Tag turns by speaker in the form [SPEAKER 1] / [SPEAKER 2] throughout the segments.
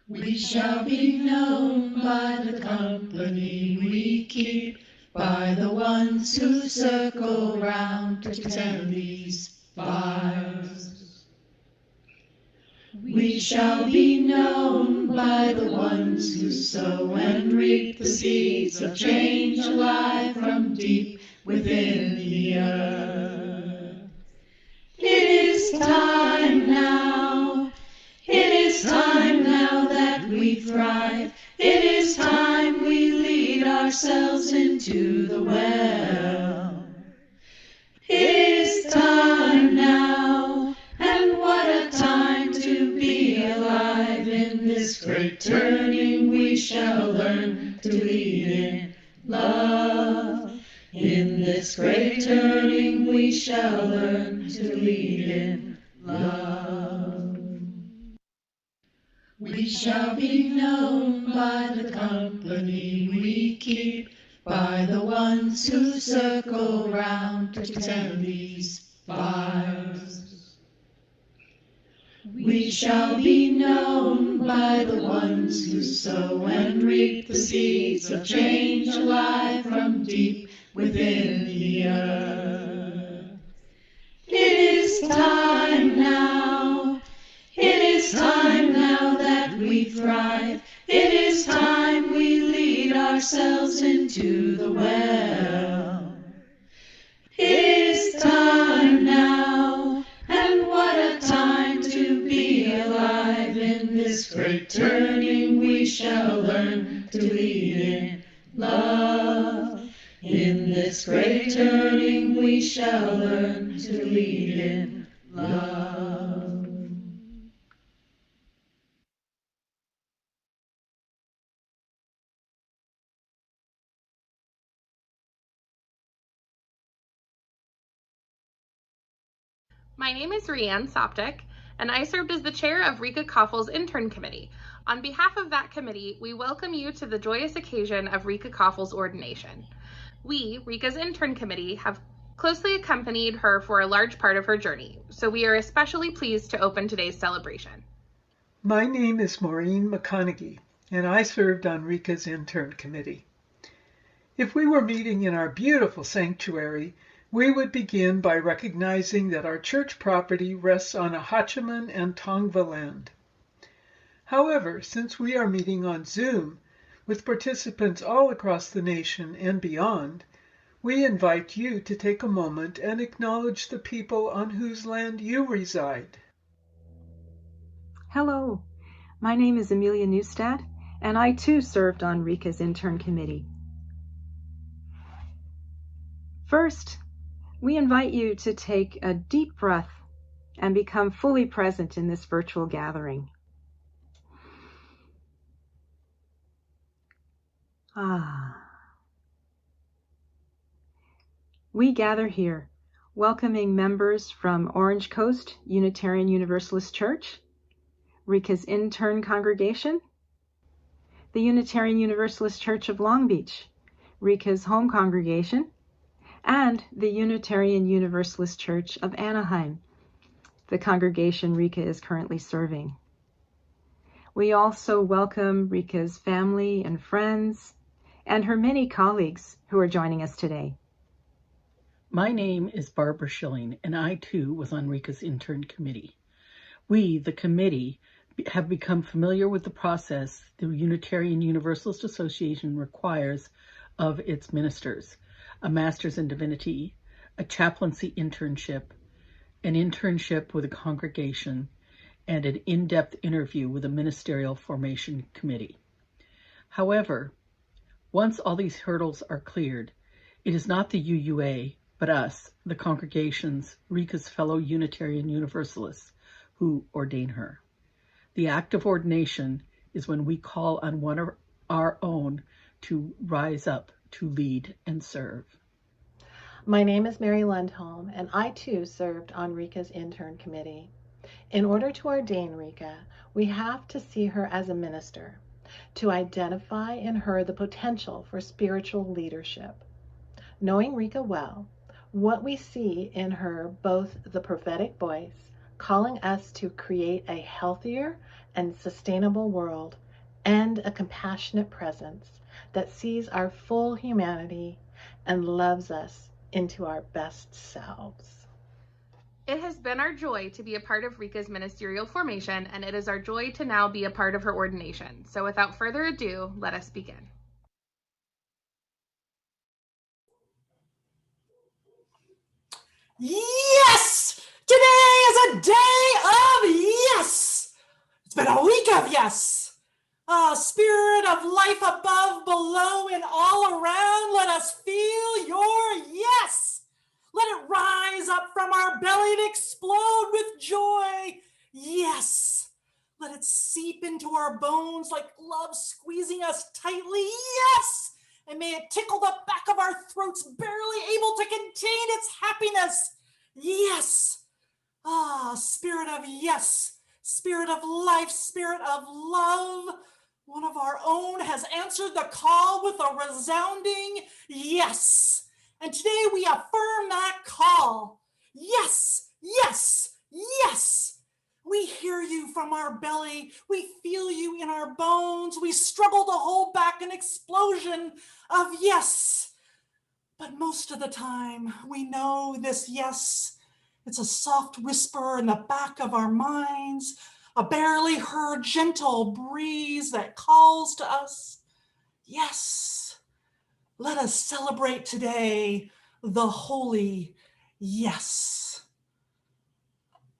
[SPEAKER 1] We shall be known by the company we keep, by the ones who circle round to tend these fires. We shall be known by the ones who sow and reap the seeds of change alive from deep within the earth. It is time now. It is time now that we thrive. It is time we lead ourselves into the well. It is time now, and what a time to be alive. In this great turning we shall learn to lead in love. In this great turning we shall learn to lead in love. We shall be known by the company we keep, by the ones who circle round to tend these fires. We shall be known by the ones who sow and reap the seeds of change alive from deep within the earth. It is time now. It is time now that we thrive. It is time we lead ourselves into the well. It is time now, and what a time to be alive. In this great turning we shall learn to lead in love. In this great turning we shall learn to lead in love.
[SPEAKER 2] My name is Rianne Soptic, and I served as the chair of Rica Kaufel's intern committee. On behalf of that committee, we welcome you to the joyous occasion of Rica Kaufel's ordination. We, Rica's intern committee, have closely accompanied her for a large part of her journey, so we are especially pleased to open today's celebration.
[SPEAKER 3] My name is Maureen McConaughey, and I served on Rica's intern committee. If we were meeting in our beautiful sanctuary, we would begin by recognizing that our church property rests on Ahachiman and Tongva land. However, since we are meeting on Zoom with participants all across the nation and beyond, we invite you to take a moment and acknowledge the people on whose land you reside.
[SPEAKER 4] Hello, my name is Amelia Neustadt, and I too served on Rica's intern committee. First, we invite you to take a deep breath and become fully present in this virtual gathering. We gather here, welcoming members from Orange Coast Unitarian Universalist Church, Rica's intern congregation, the Unitarian Universalist Church of Long Beach, Rica's home congregation, and the Unitarian Universalist Church of Anaheim, the congregation Rica is currently serving. We also welcome Rica's family and friends, and her many colleagues who are joining us today.
[SPEAKER 5] My name is Barbara Schilling, and I too was on Rica's intern committee. We, the committee, have become familiar with the process the Unitarian Universalist Association requires of its ministers: a master's in divinity, a chaplaincy internship, an internship with a congregation, and an in-depth interview with a ministerial formation committee. However, once all these hurdles are cleared, it is not the UUA, but us, the congregation's, Rica's fellow Unitarian Universalists, who ordain her. The act of ordination is when we call on one of our own to rise up to lead and serve.
[SPEAKER 6] My name is Mary Lundholm, and I too served on Rica's intern committee. In order to ordain Rica, we have to see her as a minister, to identify in her the potential for spiritual leadership. Knowing Rica well, what we see in her both the prophetic voice, calling us to create a healthier and sustainable world, and a compassionate presence that sees our full humanity and loves us into our best selves.
[SPEAKER 2] It has been our joy to be a part of Rica's ministerial formation, and it is our joy to now be a part of her ordination. So without further ado, let us begin.
[SPEAKER 1] Yes! Today is a day of yes! It's been a week of yes! Spirit of life above, below, and all around, let us feel your yes! Let it rise up from our belly and explode with joy. Yes! Let it seep into our bones like love squeezing us tightly. Yes! And may it tickle the back of our throats, barely able to contain its happiness. Yes! Spirit of yes, spirit of life, spirit of love. One of our own has answered the call with a resounding yes. And today we affirm that call. Yes, yes, yes. We hear you from our belly. We feel you in our bones. We struggle to hold back an explosion of yes. But most of the time, we know this yes. It's a soft whisper in the back of our minds, a barely heard gentle breeze that calls to us. Yes. Let us celebrate today the holy yes.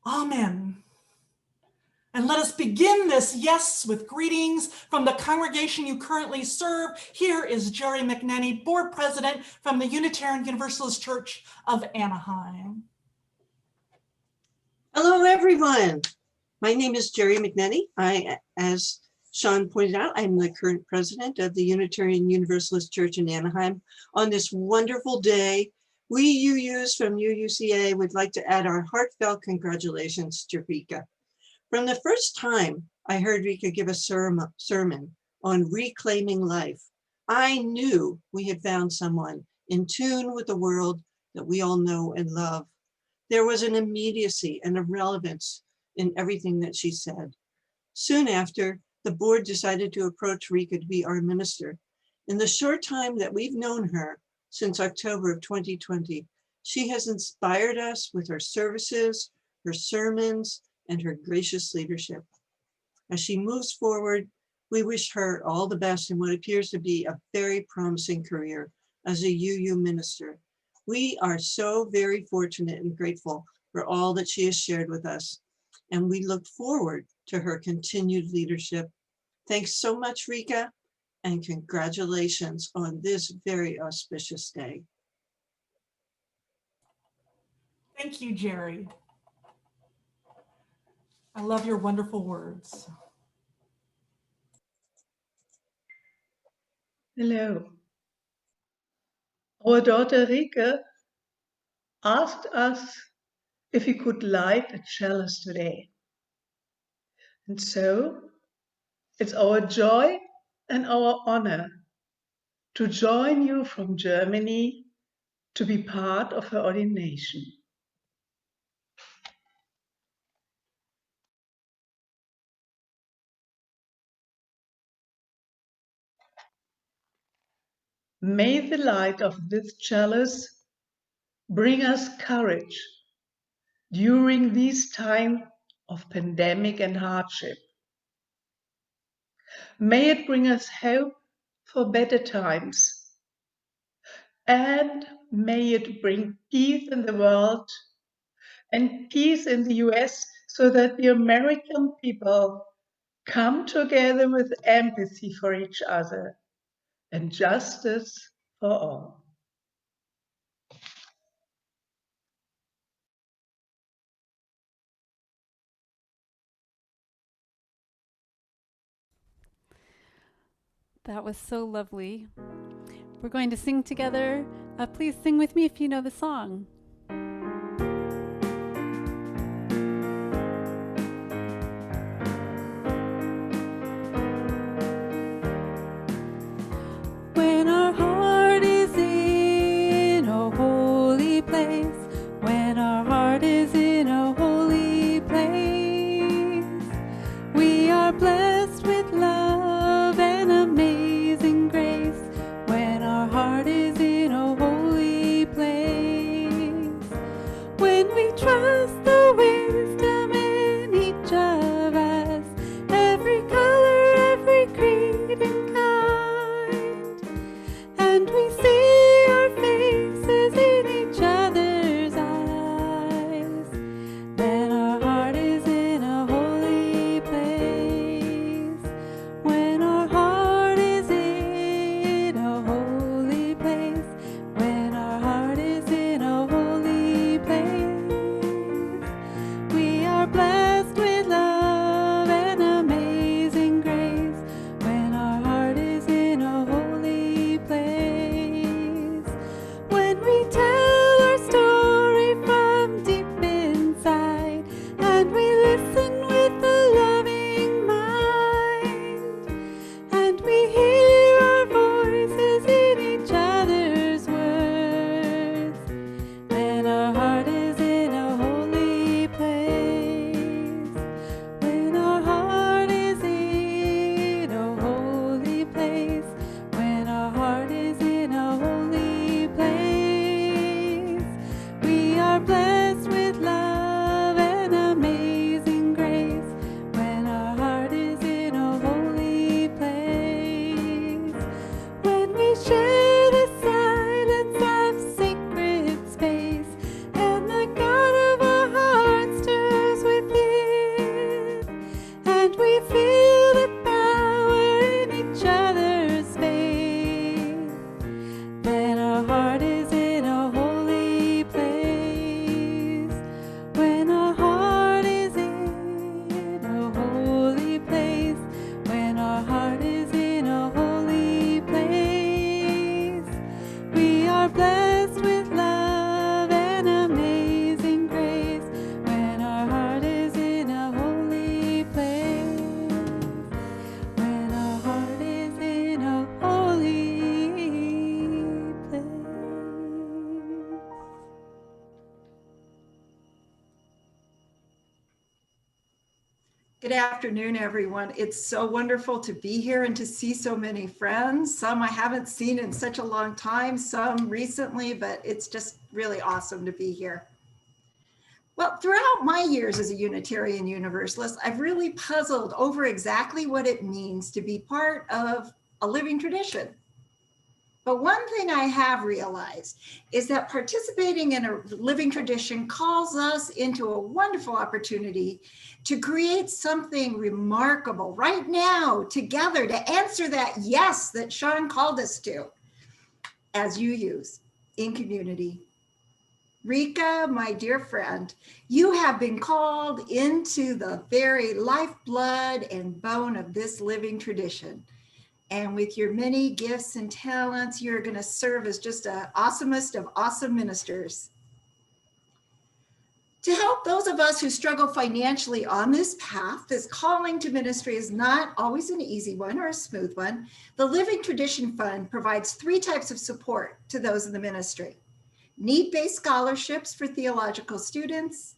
[SPEAKER 1] Amen. And let us begin this yes with greetings from the congregation you currently serve. Here is Jerry McNenny, board president from the Unitarian Universalist Church of Anaheim.
[SPEAKER 7] Hello, everyone. My name is Jerry McNenny. As Sean pointed out, I'm the current president of the Unitarian Universalist Church in Anaheim. On this wonderful day, we UUs from UUCA would like to add our heartfelt congratulations to Rica. From the first time I heard Rica give a sermon on reclaiming life, I knew we had found someone in tune with the world that we all know and love. There was an immediacy and a relevance in everything that she said. Soon after, the board decided to approach Rica to be our minister. In the short time that we've known her, since October of 2020, she has inspired us with her services, her sermons, and her gracious leadership. As she moves forward, we wish her all the best in what appears to be a very promising career as a UU minister. We are so very fortunate and grateful for all that she has shared with us, and we look forward to her continued leadership. Thanks so much, Rica, and congratulations on this very auspicious day.
[SPEAKER 1] Thank you, Jerry. I love your wonderful words.
[SPEAKER 8] Hello. Our daughter Rica asked us if we could light a chalice today. And so it's our joy and our honor to join you from Germany to be part of her ordination. May the light of this chalice bring us courage during these times of pandemic and hardship. May it bring us hope for better times. And may it bring peace in the world and peace in the US so that the American people come together with empathy for each other and justice for all.
[SPEAKER 9] That was so lovely. We're going to sing together. Please sing with me if you know the song. When our heart is in a holy place, when our heart is in a holy place, we are
[SPEAKER 1] Good afternoon, everyone. It's so wonderful to be here and to see so many friends. Some I haven't seen in such a long time, some recently, but it's just really awesome to be here. Well, throughout my years as a Unitarian Universalist, I've really puzzled over exactly what it means to be part of a living tradition. But one thing I have realized is that participating in a living tradition calls us into a wonderful opportunity to create something remarkable right now together to answer that yes that Sean called us to as UUs in community. Rica, my dear friend, you have been called into the very lifeblood and bone of this living tradition. And with your many gifts and talents, you're going to serve as just an awesomest of awesome ministers. To help those of us who struggle financially on this path, this calling to ministry is not always an easy one or a smooth one. The Living Tradition Fund provides 3 types of support to those in the ministry: need-based scholarships for theological students,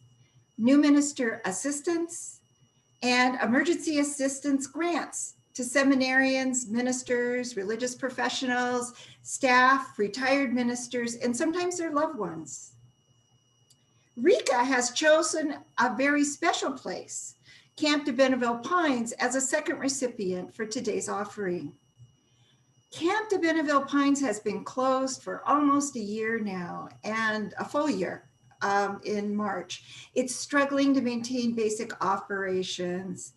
[SPEAKER 1] new minister assistance, and emergency assistance grants to seminarians, ministers, religious professionals, staff, retired ministers, and sometimes their loved ones. Rica has chosen a very special place, Camp de Benneville Pines, as a second recipient for today's offering. Camp de Benneville Pines has been closed for almost a year now, and a full year in March. It's struggling to maintain basic operations.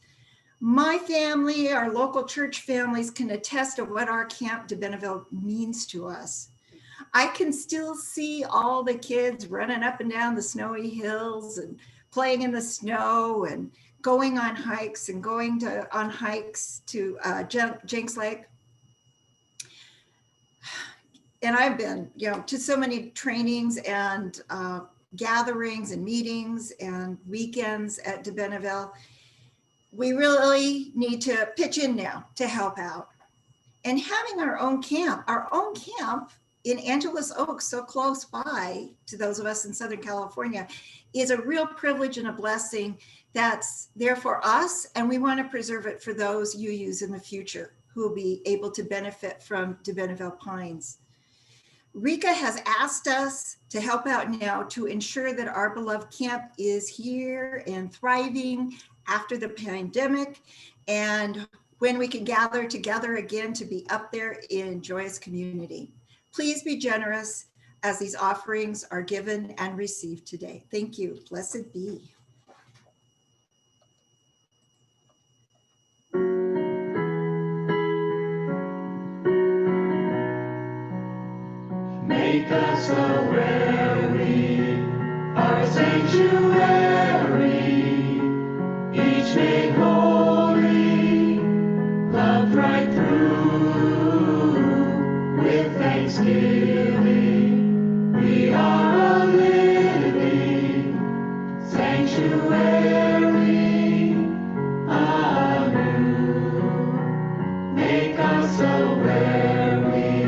[SPEAKER 1] My family, our local church families, can attest to what our Camp de Benneville means to us. I can still see all the kids running up and down the snowy hills and playing in the snow and going on hikes and on hikes to Jenks Lake. And I've been, to so many trainings and gatherings and meetings and weekends at de Benneville. We really need to pitch in now to help out. And having our own camp in Angeles Oaks, so close by to those of us in Southern California, is a real privilege and a blessing that's there for us. And we want to preserve it for those UUs in the future who will be able to benefit from de Benneville Pines. Rica has asked us to help out now to ensure that our beloved camp is here and thriving after the pandemic, and when we can gather together again to be up there in joyous community. Please be generous as these offerings are given and received today. Thank you. Blessed be.
[SPEAKER 10] Make us aware we are a sanctuary, each made holy, loved right through, with thanksgiving. We are a living sanctuary anew. Make us aware we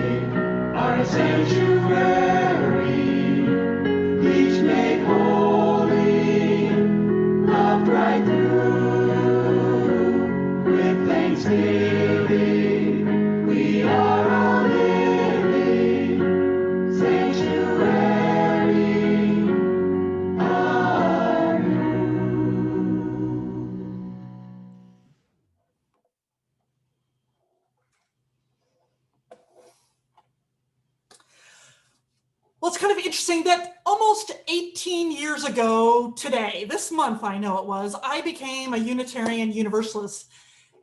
[SPEAKER 10] are a sanctuary, each made holy, loved right through, with thanksgiving. We are a living sanctuary anew.
[SPEAKER 11] Well, it's kind of interesting that almost 18 years ago today, this month I know it was, I became a Unitarian Universalist.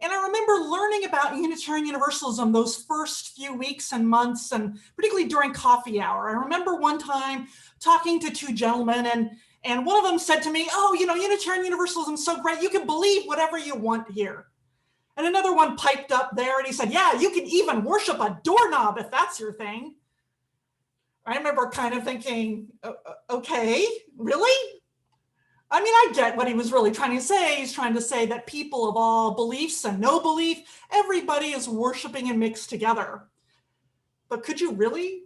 [SPEAKER 11] And I remember learning about Unitarian Universalism those first few weeks and months, and particularly during coffee hour. I remember one time talking to 2 gentlemen, and one of them said to me, "Oh, Unitarian Universalism is so great, you can believe whatever you want here." And another one piped up there and he said, "Yeah, you can even worship a doorknob if that's your thing." I remember kind of thinking, okay, really? I mean, I get what he was really trying to say. He's trying to say that people of all beliefs and no belief, everybody is worshiping and mixed together. But could you really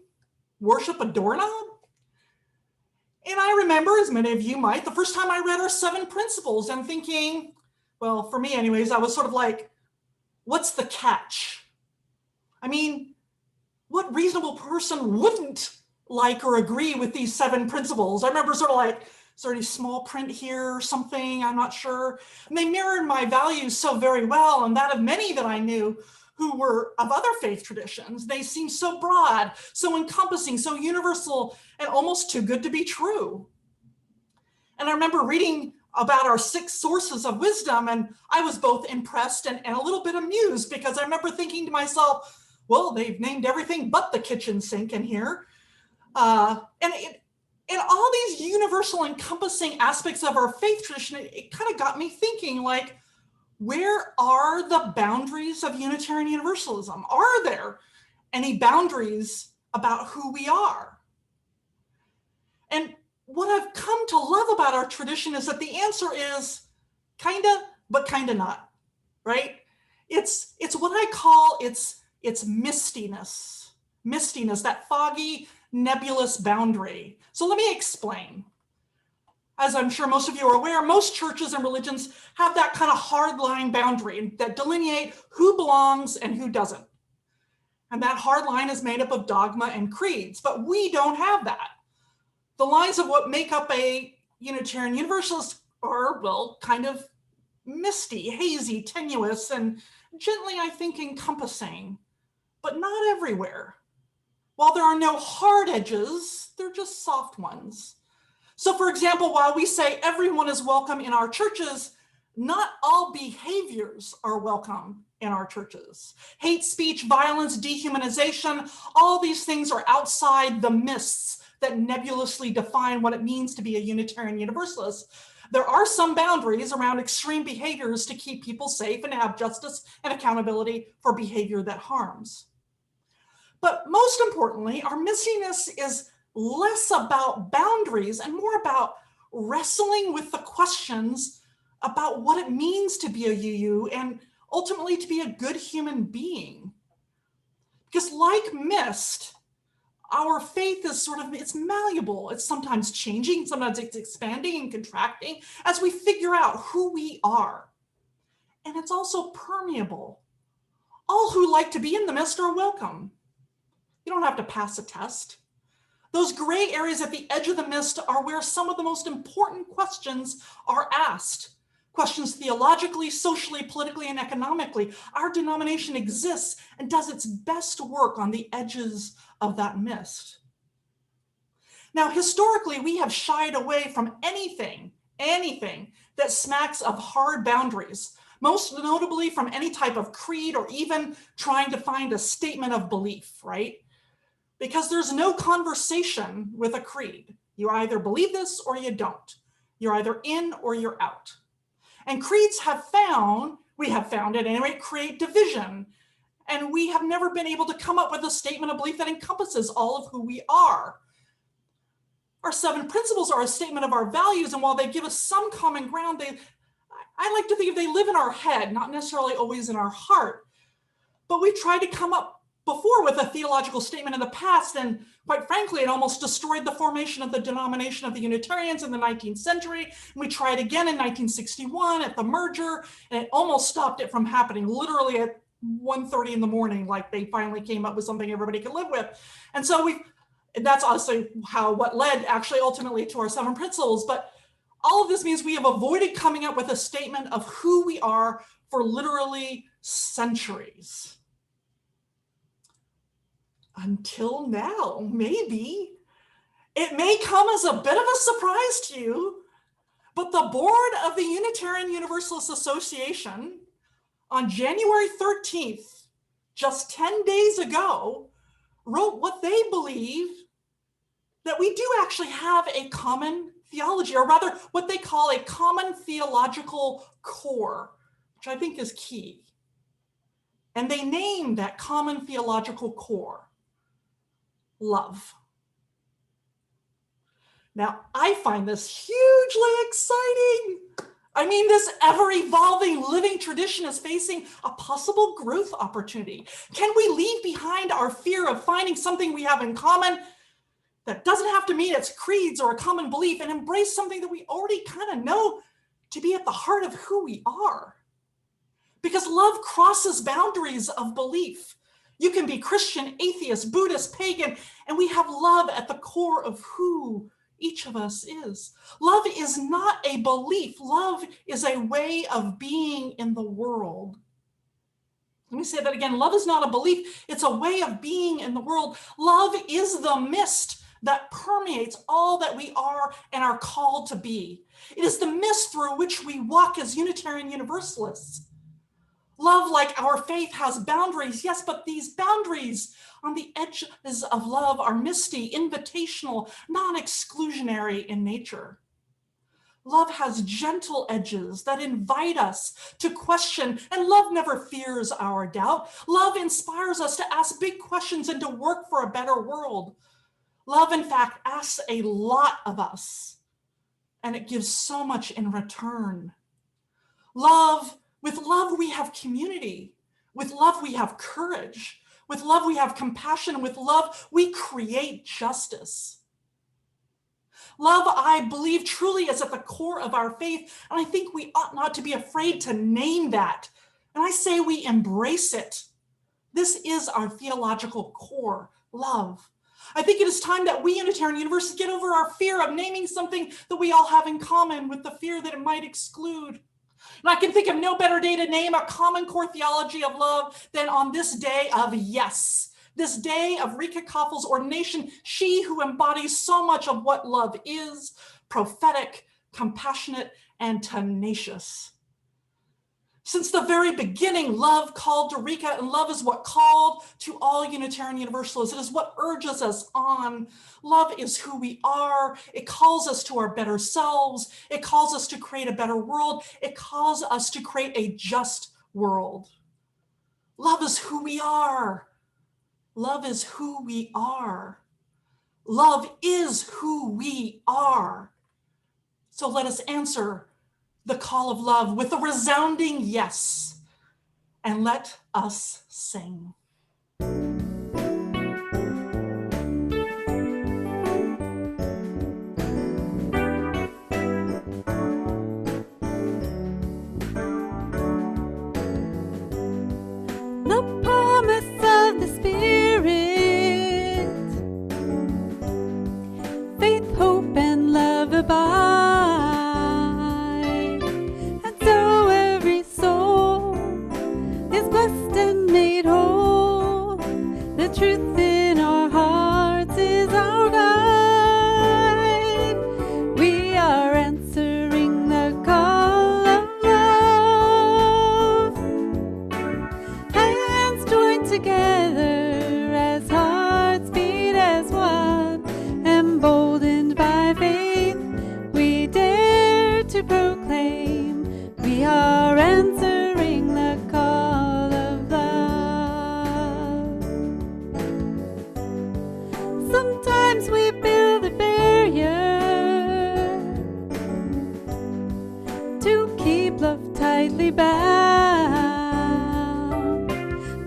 [SPEAKER 11] worship a doorknob? And I remember, as many of you might, the first time I read our 7 principles and thinking, well, for me anyways, I was sort of like, what's the catch? I mean, what reasonable person wouldn't like or agree with these 7 principles? I remember sort of like, is there any small print here or something? I'm not sure. And they mirrored my values so very well, and that of many that I knew who were of other faith traditions. They seemed so broad, so encompassing, so universal, and almost too good to be true. And I remember reading about our 6 sources of wisdom, and I was both impressed and a little bit amused, because I remember thinking to myself, well, they've named everything but the kitchen sink in here. And all these universal encompassing aspects of our faith tradition, it kind of got me thinking, like, where are the boundaries of Unitarian Universalism? Are there any boundaries about who we are? And what I've come to love about our tradition is that the answer is kinda, but kinda not, right? It's what I call its mistiness, that foggy, nebulous boundary. So let me explain. As I'm sure most of you are aware, most churches and religions have that kind of hard line boundary that delineate who belongs and who doesn't. And that hard line is made up of dogma and creeds, but we don't have that. The lines of what make up a Unitarian Universalist are, well, kind of misty, hazy, tenuous, and gently, I think, encompassing, but not everywhere. While there are no hard edges, they're just soft ones. So for example, while we say everyone is welcome in our churches, not all behaviors are welcome in our churches. Hate speech, violence, dehumanization, all these things are outside the mists that nebulously define what it means to be a Unitarian Universalist. There are some boundaries around extreme behaviors to keep people safe and to have justice and accountability for behavior that harms. But most importantly, our missiness is less about boundaries and more about wrestling with the questions about what it means to be a UU and ultimately to be a good human being. Because like mist, our faith is it's malleable. It's sometimes changing, sometimes it's expanding and contracting as we figure out who we are. And it's also permeable. All who like to be in the mist are welcome. You don't have to pass a test. Those gray areas at the edge of the mist are where some of the most important questions are asked. Questions theologically, socially, politically, and economically. Our denomination exists and does its best work on the edges of that mist. Now, historically, we have shied away from anything that smacks of hard boundaries, most notably from any type of creed or even trying to find a statement of belief, right? Because there's no conversation with a creed. You either believe this or you don't. You're either in or you're out. And creeds we have found at any rate, create division. And we have never been able to come up with a statement of belief that encompasses all of who we are. Our 7 principles are a statement of our values, and while they give us some common ground, I like to think they live in our head, not necessarily always in our heart. But we tried to come up before with a theological statement in the past, and quite frankly, it almost destroyed the formation of the denomination of the Unitarians in the 19th century. And we tried again in 1961 at the merger, and it almost stopped it from happening, literally at 1:30 in the morning, like they finally came up with something everybody could live with. And so that's also what led actually ultimately to our 7 principles. But all of this means we have avoided coming up with a statement of who we are for literally centuries. Until now, maybe. It may come as a bit of a surprise to you, but the board of the Unitarian Universalist Association on January 13th, just 10 days ago, wrote what they believe that we do actually have a common theology, or rather what they call a common theological core, which I think is key. And they named that common theological core love. Now, I find this hugely exciting. I mean, this ever-evolving living tradition is facing a possible growth opportunity. Can we leave behind our fear of finding something we have in common that doesn't have to mean it's creeds or a common belief and embrace something that we already kind of know to be at the heart of who we are? because love crosses boundaries of belief. You can be Christian, atheist, Buddhist, pagan, and we have love at the core of who each of us is. Love is not a belief. Love is a way of being in the world. Let me say that again. Love is not a belief. It's a way of being in the world. Love is the mist that permeates all that we are and are called to be. It is the mist through which we walk as Unitarian Universalists. Love, like our faith, has boundaries, yes, but these boundaries on the edges of love are misty, invitational, non-exclusionary in nature. Love has gentle edges that invite us to question, and love never fears our doubt. Love inspires us to ask big questions and to work for a better world. Love, in fact, asks a lot of us, and it gives so much in return. With love, we have community. With love, we have courage. With love, we have compassion. With love, we create justice. Love, I believe, truly is at the core of our faith, and I think we ought not to be afraid to name that. And I say we embrace it. This is our theological core, love. I think it is time that we Unitarian Universalists get over our fear of naming something that we all have in common with the fear that it might exclude. And I can think of no better day to name a common core theology of love than on this day of yes. This day of Rica Kaufel's ordination, she who embodies so much of what love is, prophetic, compassionate, and tenacious. Since the very beginning, love called to Rica, and love is what called to all Unitarian Universalists. It is what urges us on. Love is who we are. It calls us to our better selves. It calls us to create a better world. It calls us to create a just world. Love is who we are. Love is who we are. Love is who we are. So let us answer the call of love with a resounding yes, and let us sing.
[SPEAKER 9] The promise of the Spirit, faith, hope, and love abide. Truth in our hearts is our guide. We are answering the call of love. Hands joined together as hearts beat as one. Emboldened by faith, we dare to proclaim we are answering the call of love. Sometimes we build a barrier to keep love tightly bound,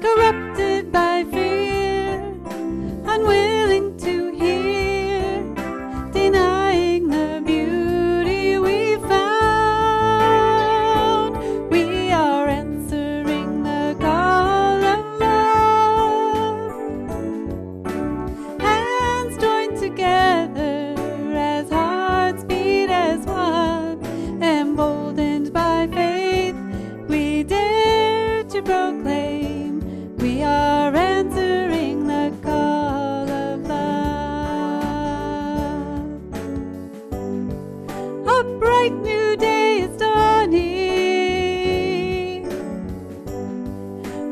[SPEAKER 9] corrupted by fear, unwilling to hear, denying the beauty we found. We are answering the call of love. Hands joined together as hearts beat as one. Emboldened by faith, we dare to proclaim we are answering the call of love. A bright new day is dawning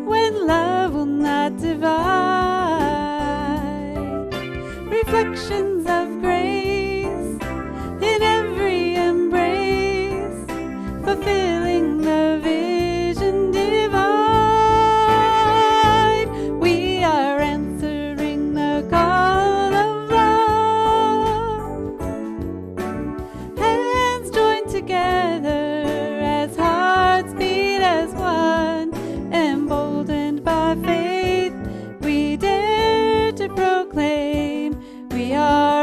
[SPEAKER 9] when love will not divide. Reflections of grace in every embrace, fulfilling the vision divine. We are answering the call of love. Hands joined together as hearts beat as one. Emboldened by faith, we dare to proclaim we are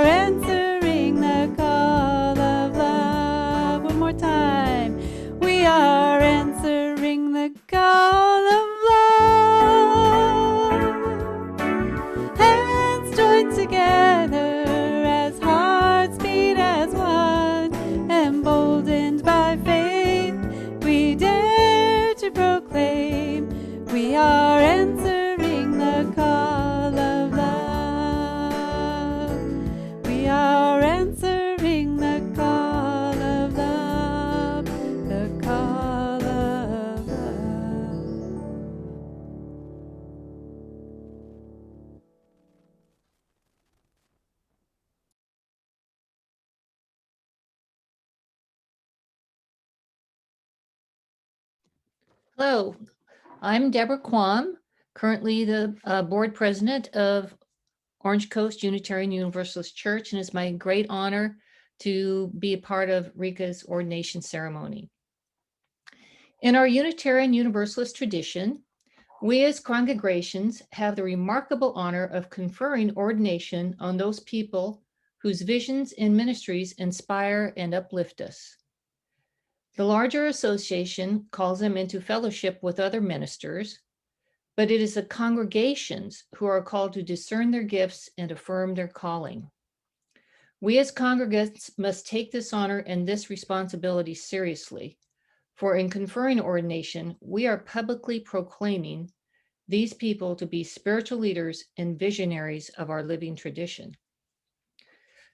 [SPEAKER 12] Hello, I'm Deborah Quam, currently the board president of Orange Coast Unitarian Universalist Church, and it's my great honor to be a part of Rica's ordination ceremony. In our Unitarian Universalist tradition, we as congregations have the remarkable honor of conferring ordination on those people whose visions and ministries inspire and uplift us. The larger association calls them into fellowship with other ministers, but it is the congregations who are called to discern their gifts and affirm their calling. We as congregants must take this honor and this responsibility seriously, for in conferring ordination, we are publicly proclaiming these people to be spiritual leaders and visionaries of our living tradition.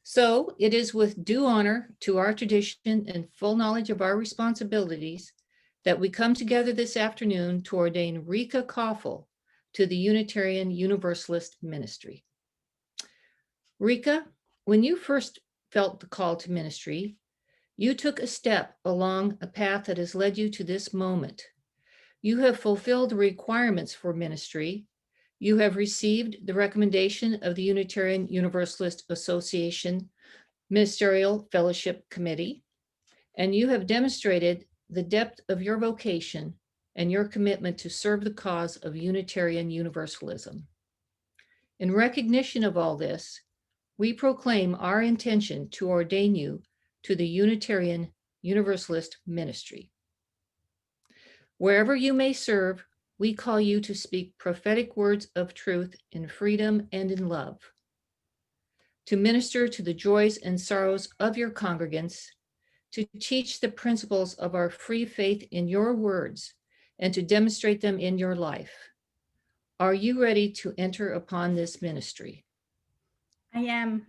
[SPEAKER 12] So it is with due honor to our tradition and full knowledge of our responsibilities that we come together this afternoon to ordain Rica Kaufel to the Unitarian Universalist ministry. Rica, when you first felt the call to ministry, you took a step along a path that has led you to this moment. You have fulfilled the requirements for ministry. You have received the recommendation of the Unitarian Universalist Association Ministerial Fellowship Committee, and you have demonstrated the depth of your vocation and your commitment to serve the cause of Unitarian Universalism. In recognition of all this, we proclaim our intention to ordain you to the Unitarian Universalist ministry. Wherever you may serve, we call you to speak prophetic words of truth in freedom and in love, to minister to the joys and sorrows of your congregants, to teach the principles of our free faith in your words, and to demonstrate them in your life. Are you ready to enter upon this ministry?
[SPEAKER 13] I am.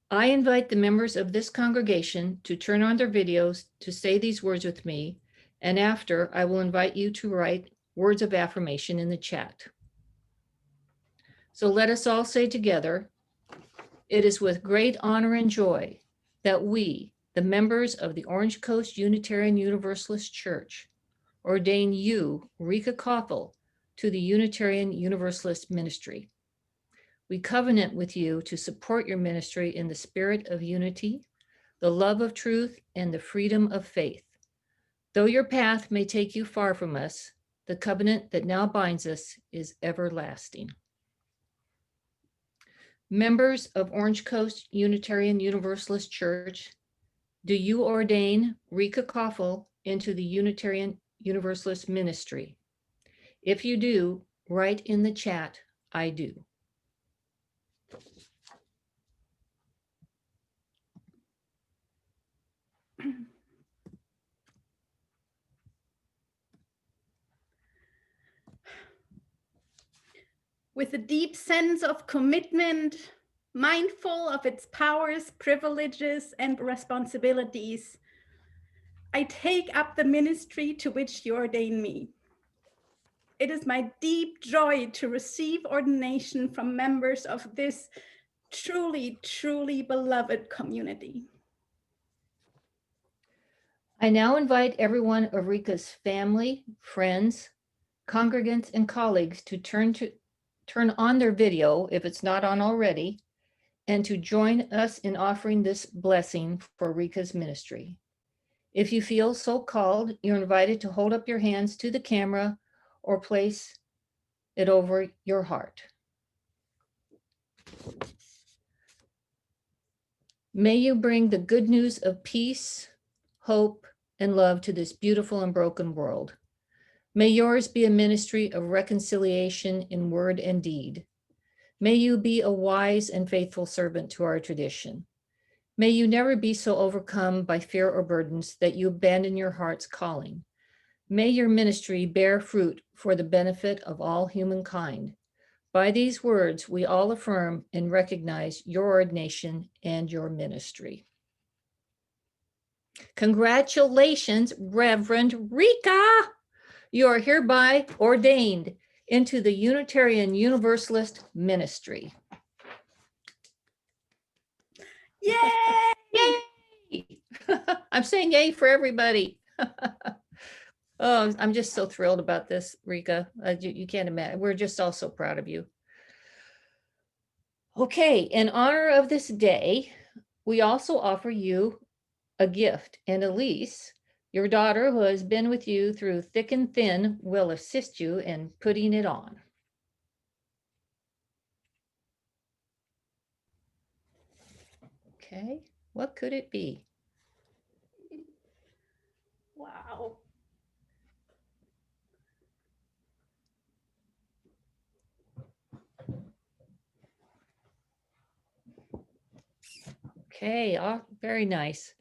[SPEAKER 12] I invite the members of this congregation to turn on their videos to say these words with me, and after, I will invite you to write words of affirmation in the chat. So let us all say together, it is with great honor and joy that we, the members of the Orange Coast Unitarian Universalist Church, ordain you, Rica Kaufel, to the Unitarian Universalist ministry. We covenant with you to support your ministry in the spirit of unity, the love of truth, and the freedom of faith. Though your path may take you far from us, the covenant that now binds us is everlasting. Members of Orange Coast Unitarian Universalist Church, do you ordain Rica Kaufel into the Unitarian Universalist ministry? If you do, write in the chat, I do.
[SPEAKER 13] With a deep sense of commitment, mindful of its powers, privileges, and responsibilities, I take up the ministry to which you ordain me. It is my deep joy to receive ordination from members of this truly, truly beloved community.
[SPEAKER 12] I now invite everyone of Rica's family, friends, congregants, and colleagues to turn on their video, if it's not on already, and to join us in offering this blessing for Rica's ministry. If you feel so called, you're invited to hold up your hands to the camera or place it over your heart. May you bring the good news of peace, hope, and love to this beautiful and broken world. May yours be a ministry of reconciliation in word and deed. May you be a wise and faithful servant to our tradition. May you never be so overcome by fear or burdens that you abandon your heart's calling. May your ministry bear fruit for the benefit of all humankind. By these words, we all affirm and recognize your ordination and your ministry. Congratulations, Reverend Rica! You are hereby ordained into the Unitarian Universalist ministry.
[SPEAKER 13] Yay!
[SPEAKER 12] Yay! I'm saying yay for everybody. Oh, I'm just so thrilled about this, Rica. You can't imagine. We're just all so proud of you. Okay, in honor of this day, we also offer you a gift, and Elise, your daughter who has been with you through thick and thin, will assist you in putting it on. Okay, what could it be?
[SPEAKER 13] Wow.
[SPEAKER 12] Okay, very nice.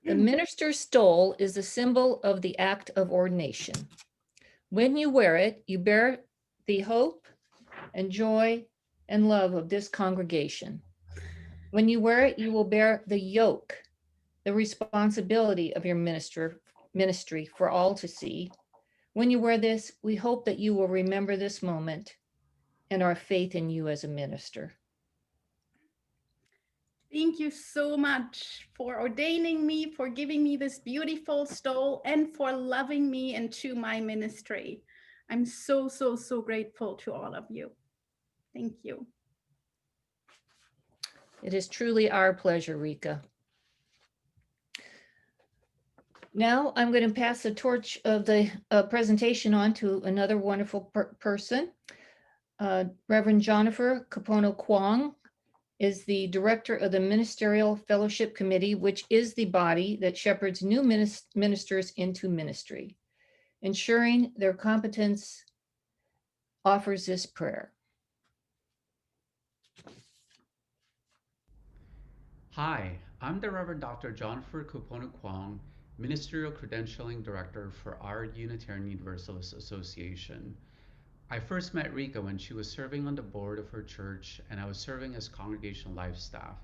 [SPEAKER 12] The minister's stole is a symbol of the act of ordination. When you wear it, you bear the hope and joy and love of this congregation. When you wear it, you will bear the yoke, the responsibility of your ministry for all to see. When you wear this, we hope that you will remember this moment and our faith in you as a minister.
[SPEAKER 13] Thank you so much for ordaining me, for giving me this beautiful stole, and for loving me into my ministry. I'm so, so, so grateful to all of you. Thank you.
[SPEAKER 12] It is truly our pleasure, Rica. Now I'm going to pass the torch of the presentation on to another wonderful person. Reverend Jennifer Kapono Kwong is the director of the Ministerial Fellowship Committee, which is the body that shepherds new ministers into ministry. Ensuring their competence offers this prayer.
[SPEAKER 14] Hi, I'm the Reverend Dr. Jennifer Kapono Kwong, Ministerial Credentialing Director for our Unitarian Universalist Association. I first met Rica when she was serving on the board of her church and I was serving as congregational life staff.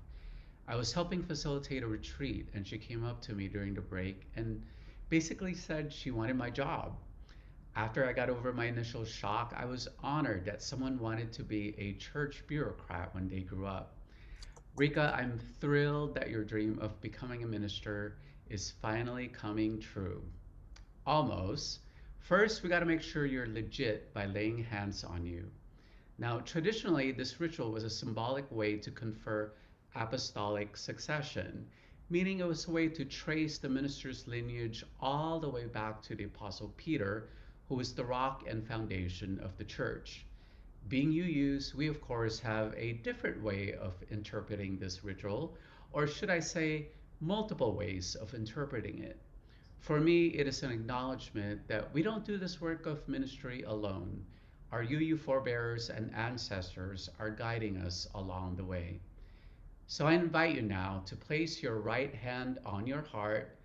[SPEAKER 14] I was helping facilitate a retreat and she came up to me during the break and basically said she wanted my job. After I got over my initial shock, I was honored that someone wanted to be a church bureaucrat when they grew up. Rica, I'm thrilled that your dream of becoming a minister is finally coming true. Almost. First, we got to make sure you're legit by laying hands on you. Now, traditionally, this ritual was a symbolic way to confer apostolic succession, meaning it was a way to trace the minister's lineage all the way back to the Apostle Peter, who is the rock and foundation of the church. Being UUs, we of course have a different way of interpreting this ritual, or should I say, multiple ways of interpreting it. For me, it is an acknowledgement that we don't do this work of ministry alone. Our UU forebears and ancestors are guiding us along the way. So I invite you now to place your right hand on your heart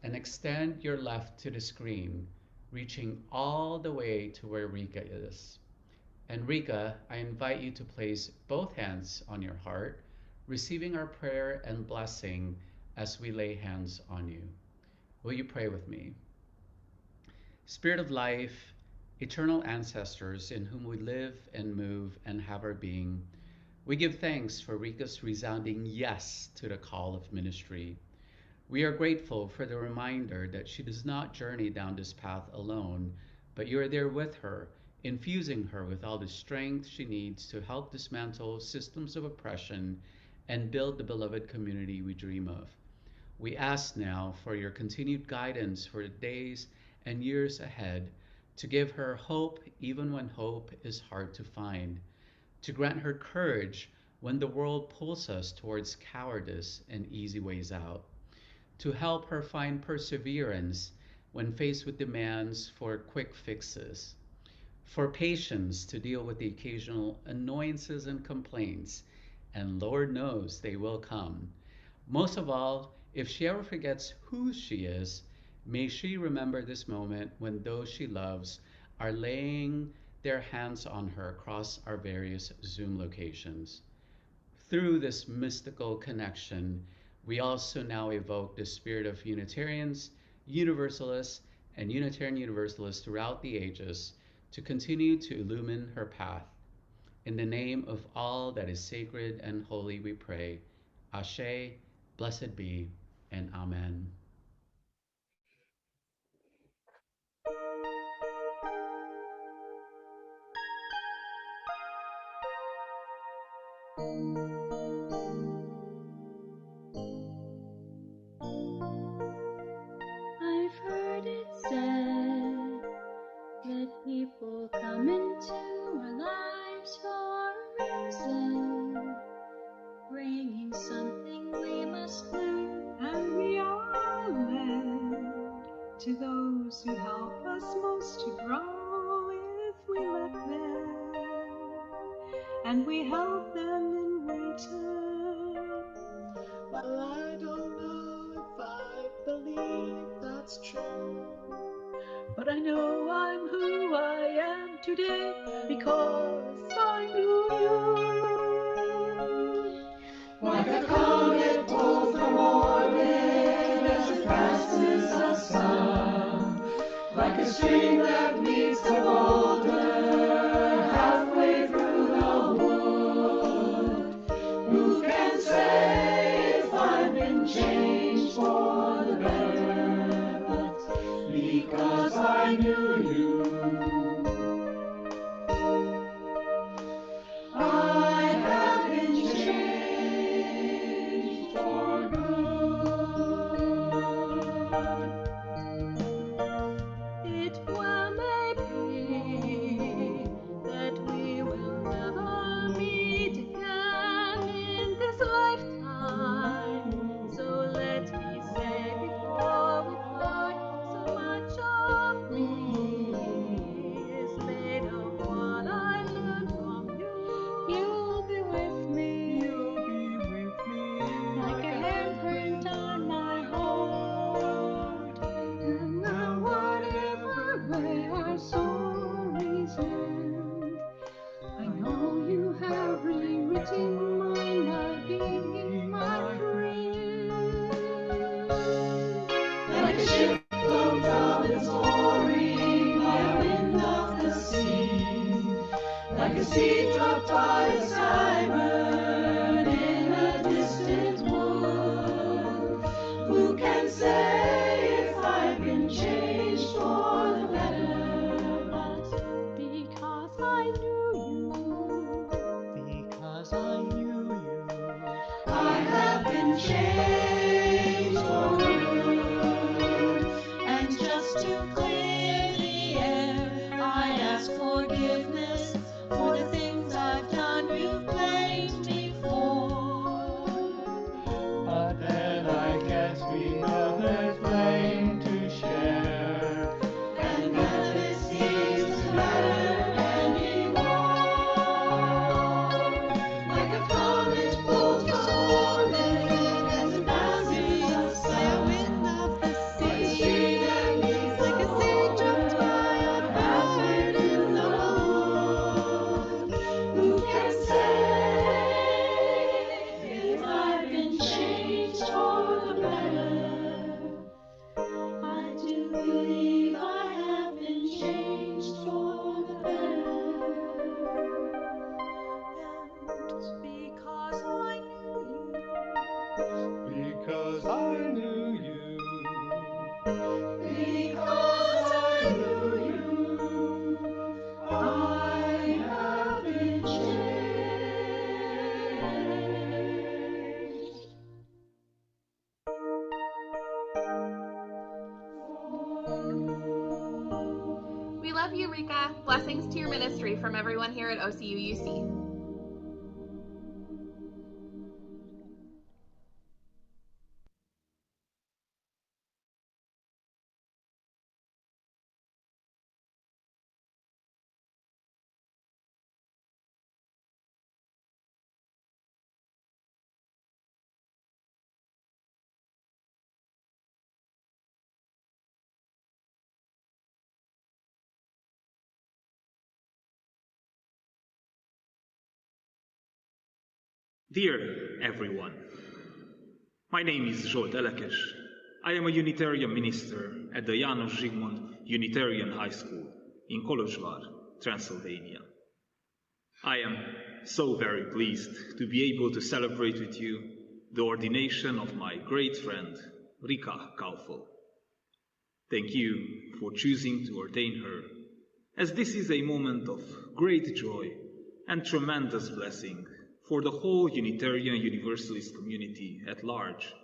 [SPEAKER 14] and extend your left to the screen, reaching all the way to where Rica is. And Rica, I invite you to place both hands on your heart, receiving our prayer and blessing as we lay hands on you. Will you pray with me? Spirit of life, eternal ancestors in whom we live and move and have our being, we give thanks for Rica's resounding yes to the call of ministry. We are grateful for the reminder that she does not journey down this path alone, but you are there with her, infusing her with all the strength she needs to help dismantle systems of oppression and build the beloved community we dream of. We ask now for your continued guidance for the days and years ahead, to give her hope even when hope is hard to find, to grant her courage when the world pulls us towards cowardice and easy ways out, to help her find perseverance when faced with demands for quick fixes, for patience to deal with the occasional annoyances and complaints, and Lord knows they will come. Most of all, if she ever forgets who she is, may she remember this moment when those she loves are laying their hands on her across our various Zoom locations. Through this mystical connection, we also now evoke the spirit of Unitarians, Universalists, and Unitarian Universalists throughout the ages to continue to illumine her path. In the name of all that is sacred and holy, we pray. Ashe, blessed be, and amen.
[SPEAKER 10] I've heard it said that people come into our lives for a reason, bringing something we must learn,
[SPEAKER 4] and we are led to those who help us most to grow if we let them, and we help them in return.
[SPEAKER 1] Well, I don't know if I believe that's true,
[SPEAKER 4] but I know I'm who I am today because I knew you.
[SPEAKER 1] like a comet pulled from orbit as it passes the sun, like a stream that meets the boulder halfway through the wood. Who can say if I've been changed for the better? But because I knew you, I have been changed for good.
[SPEAKER 10] It well may be that we will never meet again in this lifetime. So let me say before we part, so much of me is made of what I learned from you. You'll be with me, like a handprint on my heart. And now whatever way our stories end, I know you have rewritten mine by being my friend.
[SPEAKER 1] Like a ship blown from its mooring by a wind off the sea, like a seed dropped by a skybird in a distant wood. Who can say if I've been changed for the better?
[SPEAKER 10] But because I knew you,
[SPEAKER 1] I have been changed for good.
[SPEAKER 10] and just to clear the air, I ask forgiveness for the things I've done you've blamed me for.
[SPEAKER 1] But then I guess we know there's blame to share, and none of it seems to matter anymore. Like a comet pulled from orbit as it passes the sun,
[SPEAKER 10] Wind of the
[SPEAKER 1] like a
[SPEAKER 10] sea,
[SPEAKER 1] stream that meets the
[SPEAKER 10] like a seed dropped by a
[SPEAKER 1] halfway
[SPEAKER 10] bird
[SPEAKER 1] through
[SPEAKER 10] in
[SPEAKER 1] the
[SPEAKER 10] the
[SPEAKER 1] wood. Who can say if I've been changed for the better? I do believe I have been changed for the better.
[SPEAKER 10] and because I knew you.
[SPEAKER 1] Because I knew you. Because I knew you. I have been changed
[SPEAKER 2] We love you, Rica. Blessings to your ministry from everyone here at OCUUC.
[SPEAKER 15] Dear everyone, my name is Zsolt Elekes. I am a Unitarian minister at the János Zsigmond Unitarian High School in Kolozsvár, Transylvania. I am so very pleased to be able to celebrate with you the ordination of my great friend, Rica Kaufel. Thank you for choosing to ordain her, as this is a moment of great joy and tremendous blessing for the whole Unitarian Universalist community at large,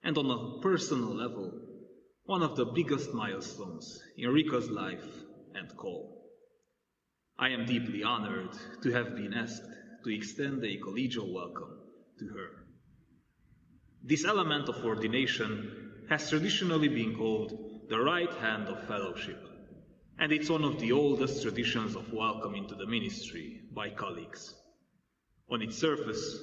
[SPEAKER 15] and on a personal level, one of the biggest milestones in Rica's life and call. I am deeply honored to have been asked to extend a collegial welcome to her. This element of ordination has traditionally been called the right hand of fellowship, and it's one of the oldest traditions of welcome into the ministry by colleagues. On its surface,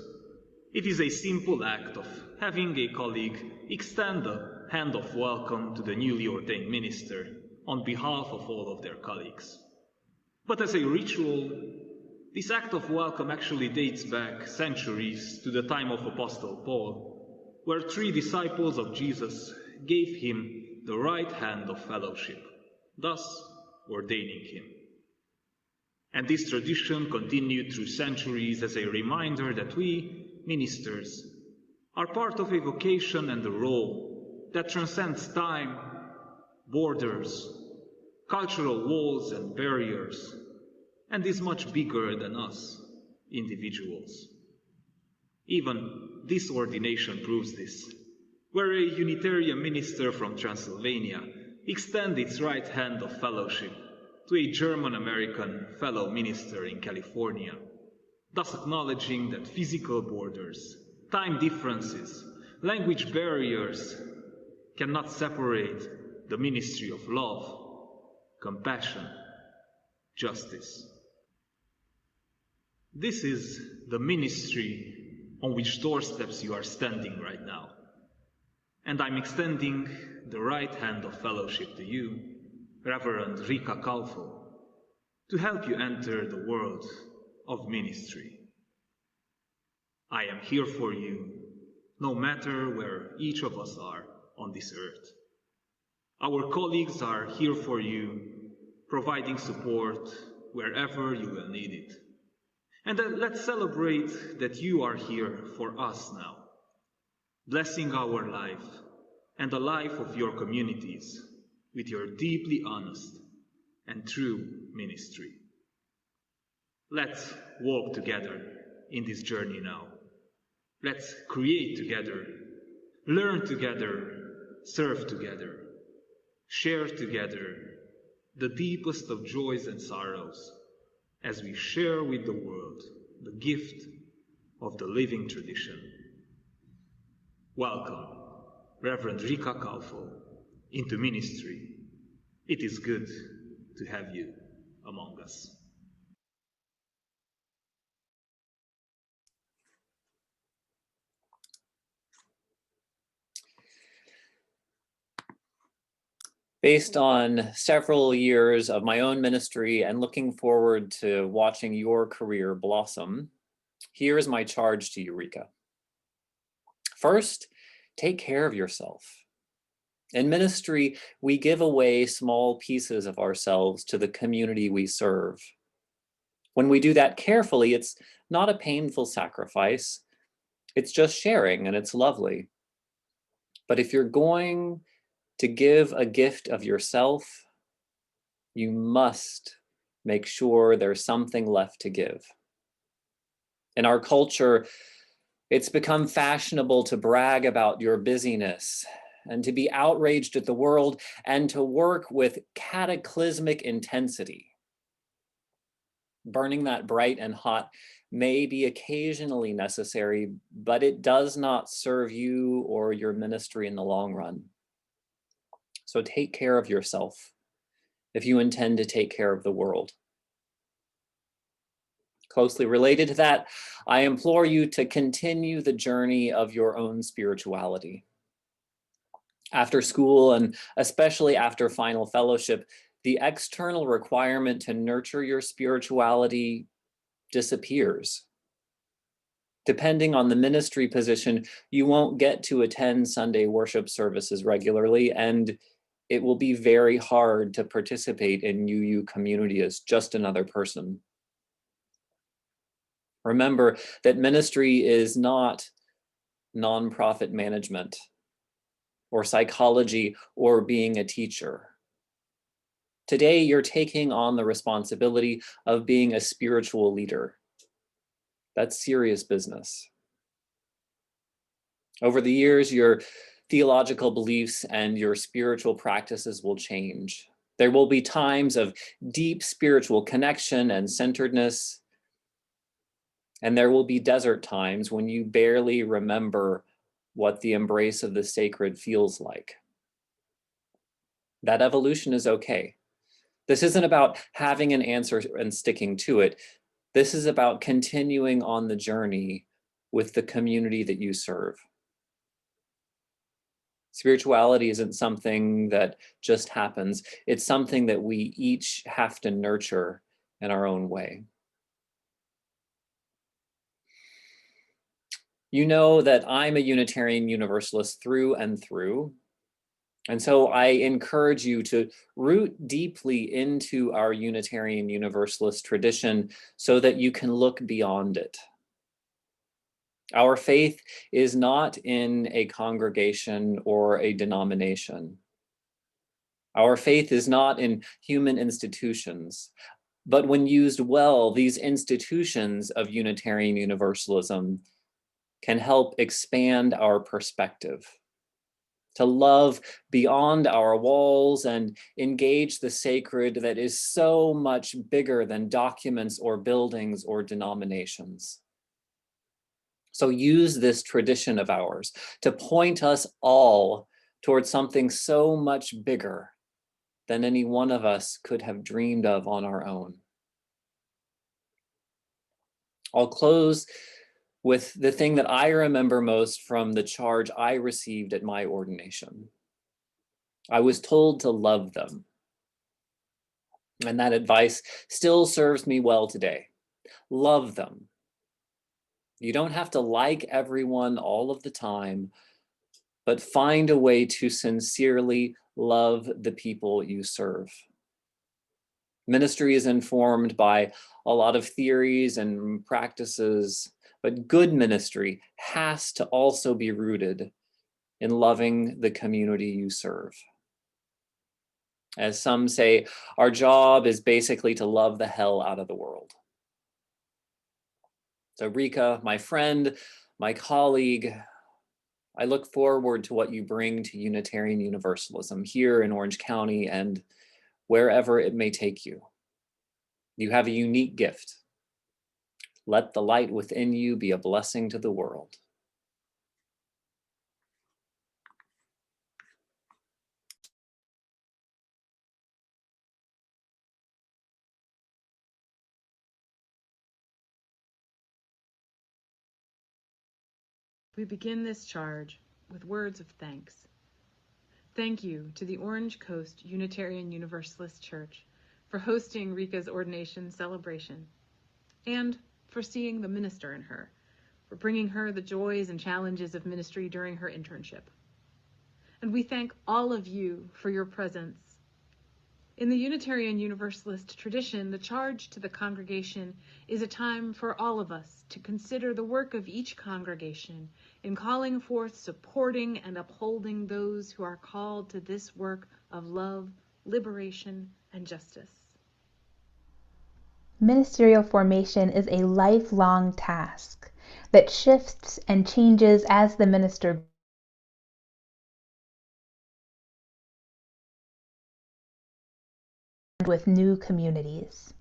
[SPEAKER 15] it is a simple act of having a colleague extend the hand of welcome to the newly ordained minister on behalf of all of their colleagues. But as a ritual, this act of welcome actually dates back centuries to the time of Apostle Paul, where 3 disciples of Jesus gave him the right hand of fellowship, thus ordaining him. And this tradition continued through centuries as a reminder that we, ministers, are part of a vocation and a role that transcends time, borders, cultural walls and barriers, and is much bigger than us, individuals. Even this ordination proves this, where a Unitarian minister from Transylvania extends its right hand of fellowship to a German-American fellow minister in California, thus acknowledging that physical borders, time differences, language barriers cannot separate the ministry of love, compassion, justice. This is the ministry on which doorsteps you are standing right now. And I'm extending the right hand of fellowship to you, Reverend Rica Kaufel, to help you enter the world of ministry. I am here for you, no matter where each of us are on this earth. Our colleagues are here for you, providing support wherever you will need it. And let's celebrate that you are here for us now, blessing our life and the life of your communities with your deeply honest and true ministry. Let's walk together in this journey now. Let's create together, learn together, serve together, share together the deepest of joys and sorrows as we share with the world the gift of the living tradition. Welcome, Reverend Rica Kaufel, into ministry. It is good to have you among us.
[SPEAKER 16] Based on several years of my own ministry and looking forward to watching your career blossom, here is my charge to you, Rica. First, take care of yourself. In ministry, we give away small pieces of ourselves to the community we serve. When we do that carefully, it's not a painful sacrifice. It's just sharing, and it's lovely. But if you're going to give a gift of yourself, you must make sure there's something left to give. In our culture, it's become fashionable to brag about your busyness and to be outraged at the world and to work with cataclysmic intensity. Burning that bright and hot may be occasionally necessary, but it does not serve you or your ministry in the long run. So take care of yourself if you intend to take care of the world. Closely related to that, I implore you to continue the journey of your own spirituality. After school, and especially after final fellowship, the external requirement to nurture your spirituality disappears. Depending on the ministry position, you won't get to attend Sunday worship services regularly, and it will be very hard to participate in UU community as just another person. Remember that ministry is not nonprofit management or psychology or being a teacher. Today, you're taking on the responsibility of being a spiritual leader. That's serious business. Over the years, your theological beliefs and your spiritual practices will change. There will be times of deep spiritual connection and centeredness, and there will be desert times when you barely remember what the embrace of the sacred feels like. That evolution is okay. This isn't about having an answer and sticking to it. This is about continuing on the journey with the community that you serve. Spirituality isn't something that just happens. It's something that we each have to nurture in our own way. You know that I'm a Unitarian Universalist through and through. And so I encourage you to root deeply into our Unitarian Universalist tradition so that you can look beyond it. Our faith is not in a congregation or a denomination. Our faith is not in human institutions, but when used well, these institutions of Unitarian Universalism can help expand our perspective, to love beyond our walls and engage the sacred that is so much bigger than documents or buildings or denominations. So use this tradition of ours to point us all towards something so much bigger than any one of us could have dreamed of on our own. I'll close with the thing that I remember most from the charge I received at my ordination. I was told to love them. And that advice still serves me well today. Love them. You don't have to like everyone all of the time, but find a way to sincerely love the people you serve. Ministry is informed by a lot of theories and practices, but good ministry has to also be rooted in loving the community you serve. As some say, our job is basically to love the hell out of the world. So Rica, my friend, my colleague, I look forward to what you bring to Unitarian Universalism here in Orange County and wherever it may take you. You have a unique gift. Let the light within you be a blessing to the world.
[SPEAKER 4] We begin this charge with words of thanks. Thank you to the Orange Coast Unitarian Universalist Church for hosting Rica's ordination celebration and for seeing the minister in her, for bringing her the joys and challenges of ministry during her internship. And we thank all of you for your presence. In the Unitarian Universalist tradition, the charge to the congregation is a time for all of us to consider the work of each congregation in calling forth, supporting, and upholding those who are called to this work of love, liberation, and justice.
[SPEAKER 17] Ministerial formation is a lifelong task that shifts and changes as the minister with new communities.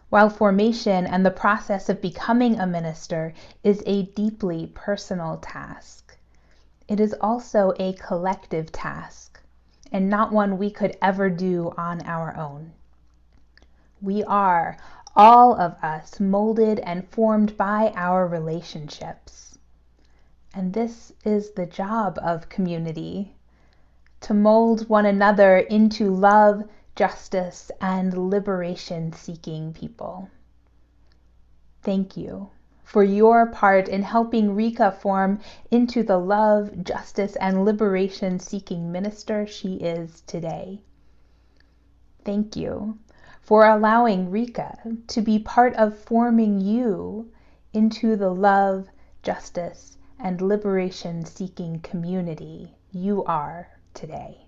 [SPEAKER 17] While formation and the process of becoming a minister is a deeply personal task, it is also a collective task and not one we could ever do on our own. We are, all of us, molded and formed by our relationships. And this is the job of community, to mold one another into love, justice, and liberation-seeking people. Thank you for your part in helping Rica form into the love, justice, and liberation-seeking minister she is today. Thank you for allowing Rica to be part of forming you into the love, justice, and liberation-seeking community you are today.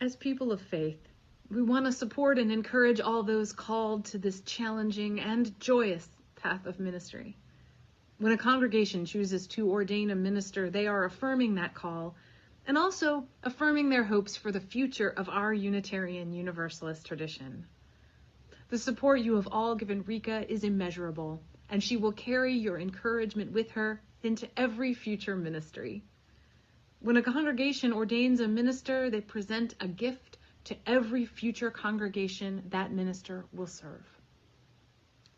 [SPEAKER 4] As people of faith,
[SPEAKER 18] We want to support and encourage all those called to this challenging and joyous path of ministry. When a congregation chooses to ordain a minister, they are affirming that call and also affirming their hopes for the future of our Unitarian Universalist tradition. The support you have all given Rica is immeasurable, and she will carry your encouragement with her into every future ministry. When a congregation ordains a minister, they present a gift to every future congregation that minister will serve.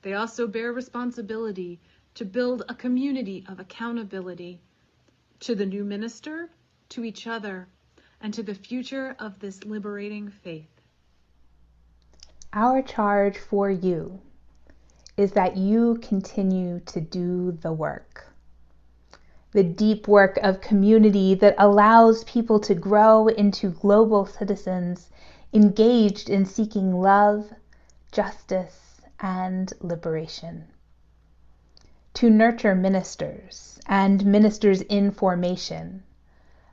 [SPEAKER 18] They also bear responsibility to build a community of accountability to the new minister, to each other, and to the future of this liberating faith.
[SPEAKER 17] Our charge for you is that you continue to do the work. The deep work of community that allows people to grow into global citizens engaged in seeking love, justice, and liberation. To nurture ministers and ministers in formation,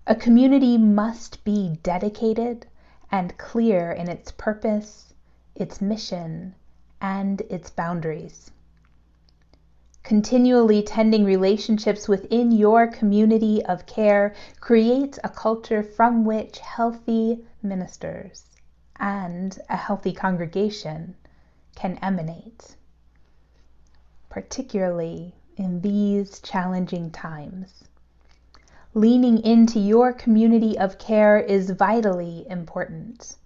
[SPEAKER 17] a community must be dedicated and clear in its purpose, its mission, and its boundaries. Continually tending relationships within your community of care creates a culture from which healthy ministers and a healthy congregation can emanate, particularly in these challenging times. Leaning into your community of care is vitally important.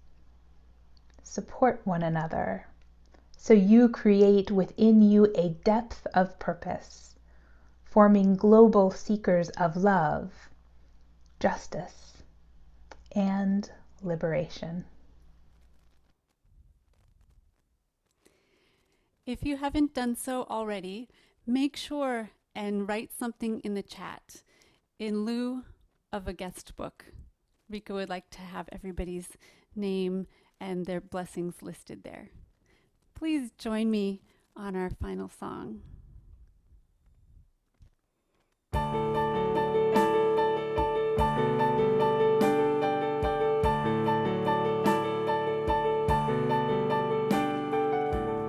[SPEAKER 17] Support one another so you create within you a depth of purpose, forming global seekers of love, justice, and liberation.
[SPEAKER 9] If you haven't done so already, make sure and write something in the chat in lieu of a guest book. Rica would like to have everybody's name and their blessings listed there. Please join me on our final song.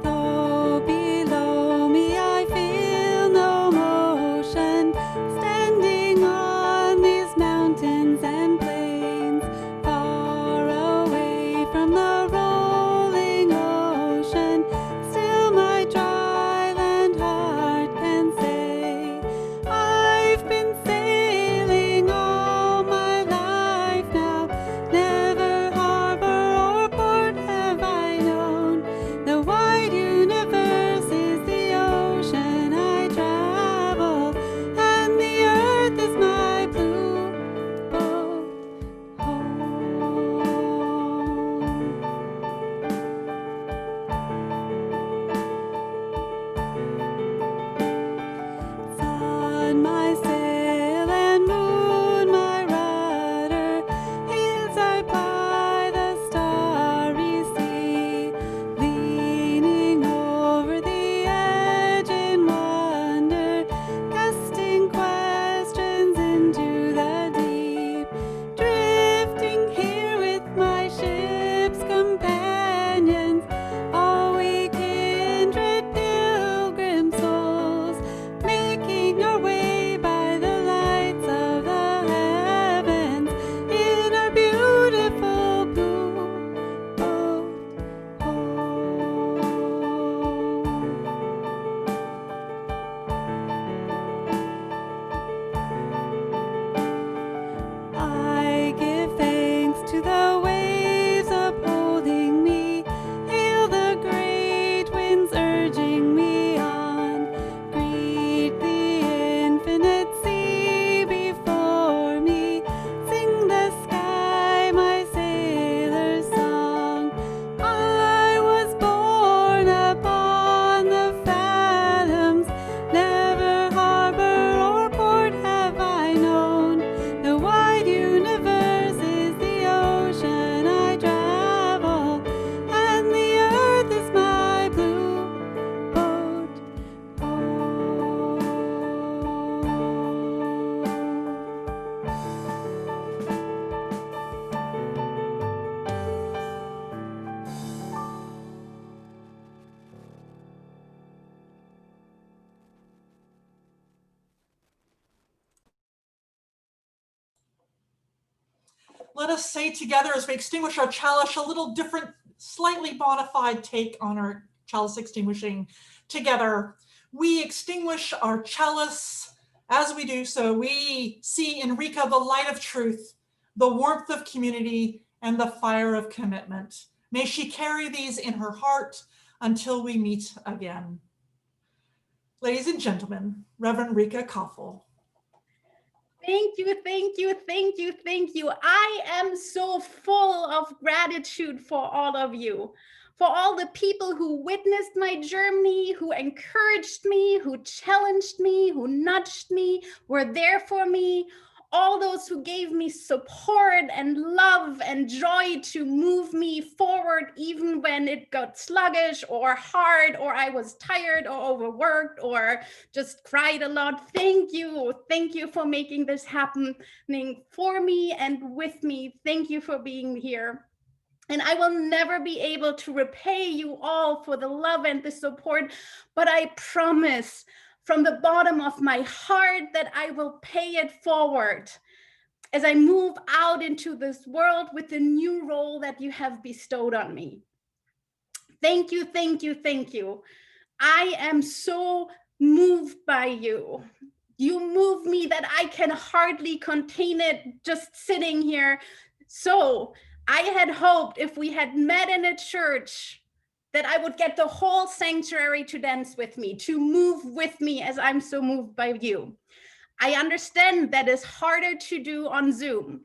[SPEAKER 9] Though below me I feel no motion, standing on these mountains and plains, far away from the rolling ocean, still my dry land heart
[SPEAKER 11] Let us say together as we extinguish our chalice a little different, slightly modified take on our chalice extinguishing together. We extinguish our chalice. As we do so, we see in Rica the light of truth, the warmth of community, and the fire of commitment. May she carry these in her heart until we meet again. Ladies and gentlemen, Reverend Rica Kaufel.
[SPEAKER 13] Thank you, thank you, thank you, thank you. I am so full of gratitude for all of you, for all the people who witnessed my journey, who encouraged me, who challenged me, who nudged me, were there for me, all those who gave me support and love and joy to move me forward, even when it got sluggish or hard, or I was tired or overworked or just cried a lot. Thank you. Thank you for making this happening for me and with me. Thank you for being here. And I will never be able to repay you all for the love and the support, but I promise from the bottom of my heart that I will pay it forward as I move out into this world with the new role that you have bestowed on me. Thank you, thank you, thank you. I am so moved by you. You move me that I can hardly contain it just sitting here. So I had hoped if we had met in a church that I would get the whole sanctuary to dance with me, to move with me as I'm so moved by you. I understand that is harder to do on Zoom,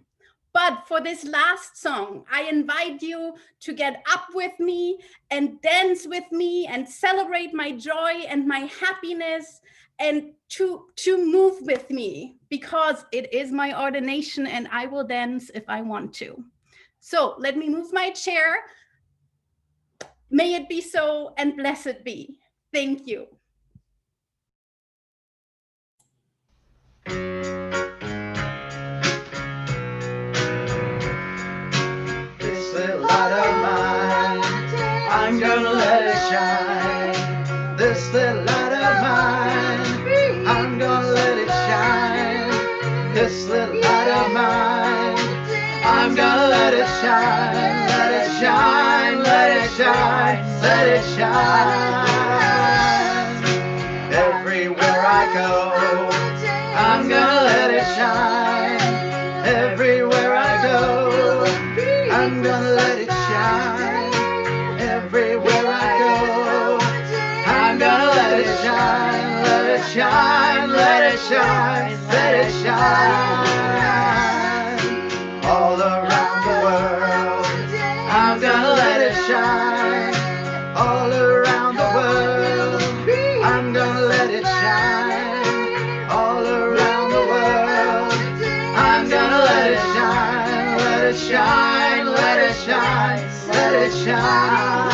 [SPEAKER 13] but for this last song, I invite you to get up with me and dance with me and celebrate my joy and my happiness and to move with me, because it is my ordination and I will dance if I want to. So let me move my chair. May it be so and blessed be. Thank you.
[SPEAKER 1] This little light of mine, I'm gonna let it shine. This little light of mine, I'm gonna let it shine. This little light of mine, I'm gonna let it shine. Let it shine, let it shine, let it shine. Everywhere I go, I'm gonna let it shine. Everywhere I go, I'm gonna let it shine. Everywhere I go, I'm gonna let it shine. Let it shine, let it shine, let it shine. All around the world, I'm gonna let it shine. All around the world, I'm gonna let it shine. All around the world, I'm gonna let it shine. Let it shine, let it shine, let it shine.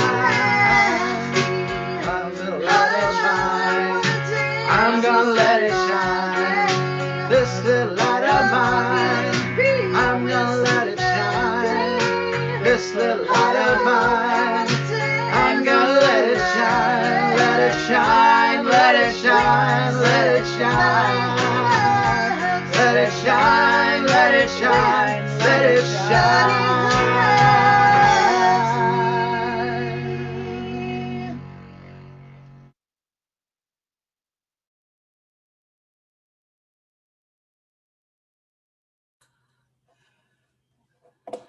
[SPEAKER 1] I'm gonna let it shine. I'm gonna let it shine. This little light of mine, I'm gonna let it shine. This little light of mine, I'm gonna let it shine. Let it shine, let it shine, let it shine. Let it shine, let it shine, let it shine.